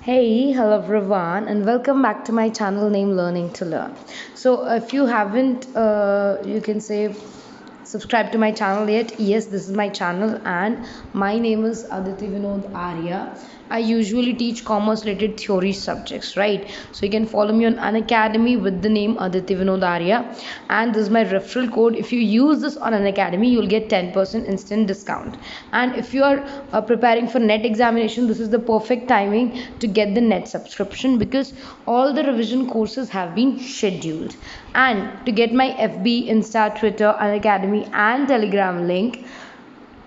Hey, hello everyone, and welcome back to my channel named Learning to Learn. So, if you haven't, you can say, subscribe to my channel yet, yes, this is my channel, and my name is Aditi Vinod Arya. I usually teach commerce related theory subjects, right? So, you can follow me on Academy with the name Aditi Vinod Arya, and this is my referral code. If you use this on Academy, you'll get 10% instant discount. And if you are preparing for net examination, this is the perfect timing to get the net subscription because all the revision courses have been scheduled. And to get my FB, Insta, Twitter, Academy, and Telegram link,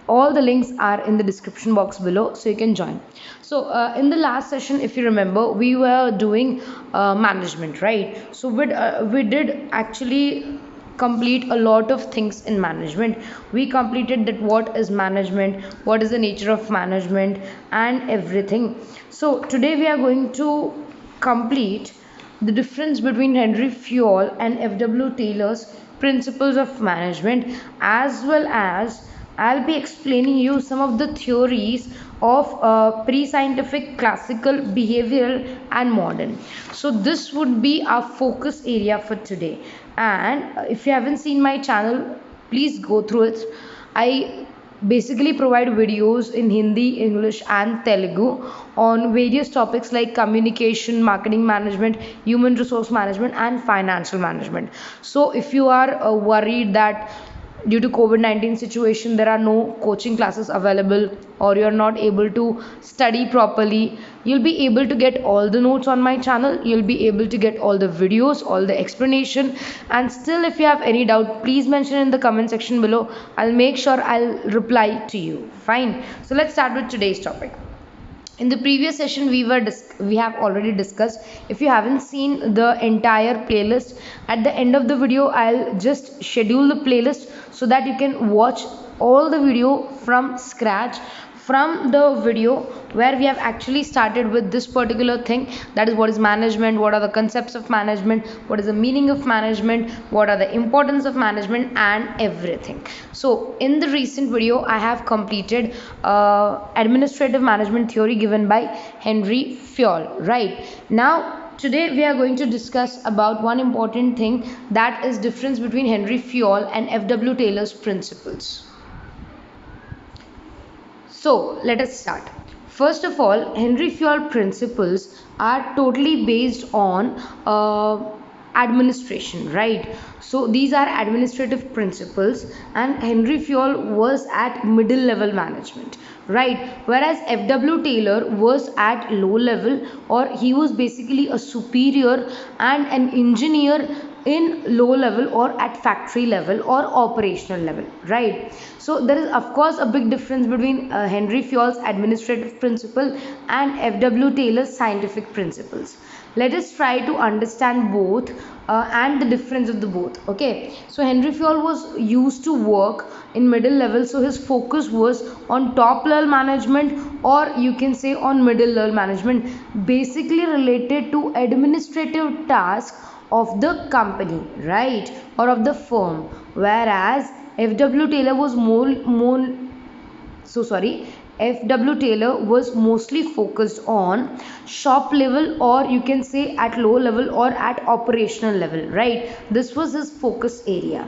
all the links are in the description box below, so you can join. So in the last session, if you remember, we were doing management, right? So we did actually complete a lot of things in management. We completed that what is management, what is the nature of management, and everything. So today we are going to complete the difference between Henry Fayol and F.W. Taylor's principles of management, as well as I'll be explaining you some of the theories of pre-scientific, classical, behavioral, and modern. So this would be our focus area for today. And if you haven't seen my channel, please go through it. I basically provide videos in Hindi, English, and Telugu on various topics like communication, marketing management, human resource management, and financial management. So if you are worried that due to COVID-19 situation there are no coaching classes available or you're not able to study properly, you'll be able to get all the notes on my channel, you'll be able to get all the videos, all the explanation. And still, if you have any doubt, please mention in the comment section below. I'll make sure I'll reply to you. Fine, so let's start with today's topic. In the previous session we have already discussed. If you haven't seen the entire playlist, at the end of the video I'll just schedule the playlist so that you can watch all the video from scratch, from the video where we have actually started with this particular thing, that is what is management, what are the concepts of management, what is the meaning of management, what are the importance of management, and everything. So in the recent video I have completed administrative management theory given by Henry Fayol. Right now, today we are going to discuss about one important thing, that is difference between Henry Fayol and F.W. Taylor's principles. So let us start. First of all, Henry Fayol principles are totally based on administration, right? So these are administrative principles, and Henry Fayol was at middle level management, right? Whereas F.W. Taylor was at low level, or he was basically a superior and an engineer in low level or at factory level or operational level, right? So there is of course a big difference between Henry Fayol's administrative principle and F.W. Taylor's scientific principles. Let us try to understand both and the difference of the both. Okay, so Henry Fayol was used to work in middle level, so his focus was on top level management, or you can say on middle level management, basically related to administrative tasks of the company, right, or of the firm. Whereas F.W. Taylor was F.W. Taylor was mostly focused on shop level, or you can say at low level or at operational level, right? This was his focus area.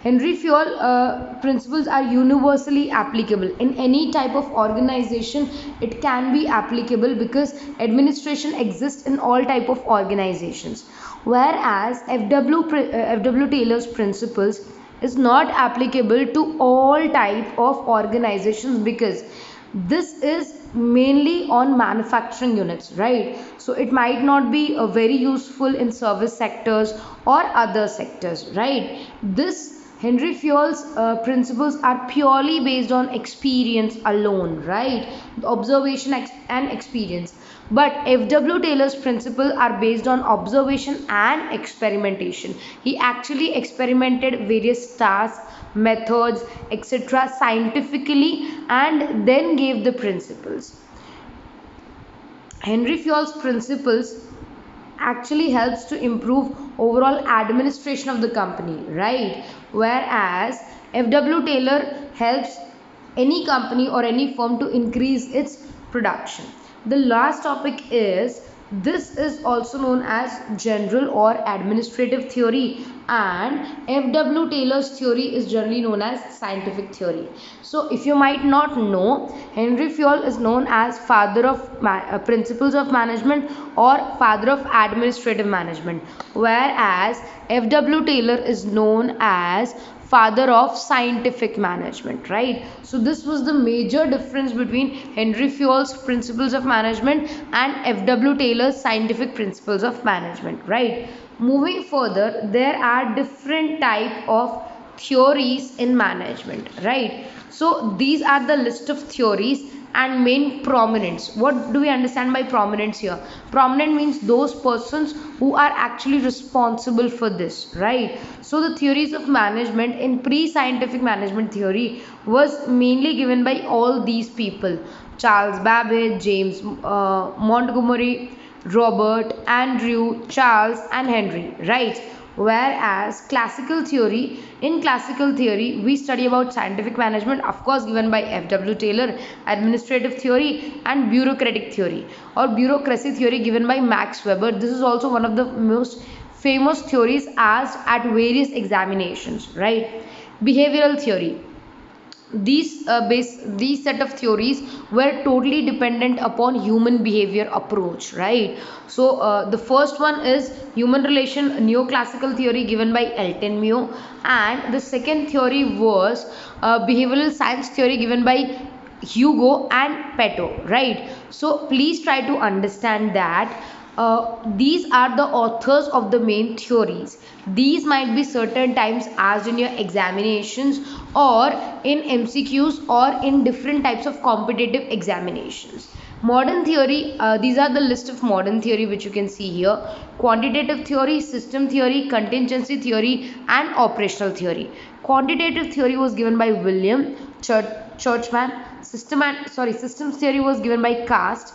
Henry Fayol principles are universally applicable in any type of organization. It can be applicable because administration exists in all type of organizations. Whereas F.W. Taylor's principles is not applicable to all type of organizations because this is mainly on manufacturing units, right? So it might not be very useful in service sectors or other sectors, right? This Henry Fayol's principles are purely based on experience alone, right? Observation and experience. But F.W. Taylor's principles are based on observation and experimentation. He actually experimented various tasks, methods, etc. scientifically and then gave the principles. Henry Fayol's principles actually helps to improve overall administration of the company, right? Whereas F.W. Taylor helps any company or any firm to increase its production. The last topic is, this is also known as general or administrative theory, and F.W. Taylor's theory is generally known as scientific theory. So if you might not know, Henry Fayol is known as father of principles of management or father of administrative management, whereas F.W. Taylor is known as father of scientific management, right? So this was the major difference between Henry Fayol's principles of management and F.W. Taylor's scientific principles of management, right? Moving further, there are different type of theories in management, right? So these are the list of theories and main prominents. What do we understand by prominents here? Prominent means those persons who are actually responsible for this, right? So the theories of management in pre-scientific management theory was mainly given by all these people: Charles Babbage, James Montgomery, Robert, Andrew, Charles, and Henry, right? Whereas in classical theory, we study about scientific management, of course, given by F.W. Taylor, administrative theory, and bureaucratic theory or bureaucracy theory given by Max Weber. This is also one of the most famous theories asked at various examinations, right? Behavioral theory, these set of theories were totally dependent upon human behavior approach, right? So the first one is human relation neoclassical theory given by Elton Mio, and the second theory was behavioral science theory given by Hugo and Peto, right? So please try to understand that these are the authors of the main theories. These might be certain times asked in your examinations or in MCQs or in different types of competitive examinations. Modern theory, these are the list of modern theory which you can see here: quantitative theory, system theory, contingency theory, and operational theory. Quantitative theory was given by William Churchman. Systems theory was given by Cast.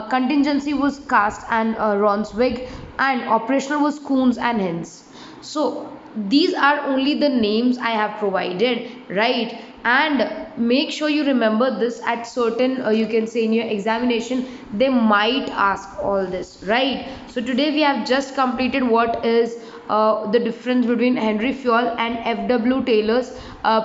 Contingency was Cast and Ronswig, and operational was Coons and Hinz. So these are only the names I have provided, right? And make sure you remember this at certain, you can say in your examination, they might ask all this, right? So today we have just completed what is the difference between Henry Fayol and F.W. Taylor's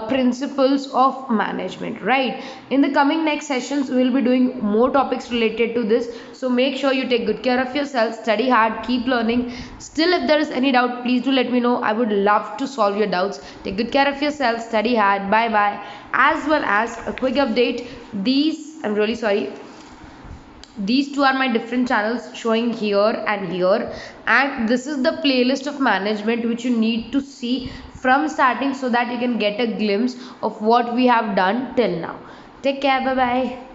principles of management, right? In the coming next sessions, we will be doing more topics related to this. So make sure you take good care of yourself, study hard, keep learning. Still, if there is any doubt, please do let me know. I would love to solve your doubts. Take good care of yourself, study hard. Bye bye. As well as a quick update, I'm really sorry, these two are my different channels showing here and here, and this is the playlist of management which you need to see from starting so that you can get a glimpse of what we have done till now. Take care. Bye bye.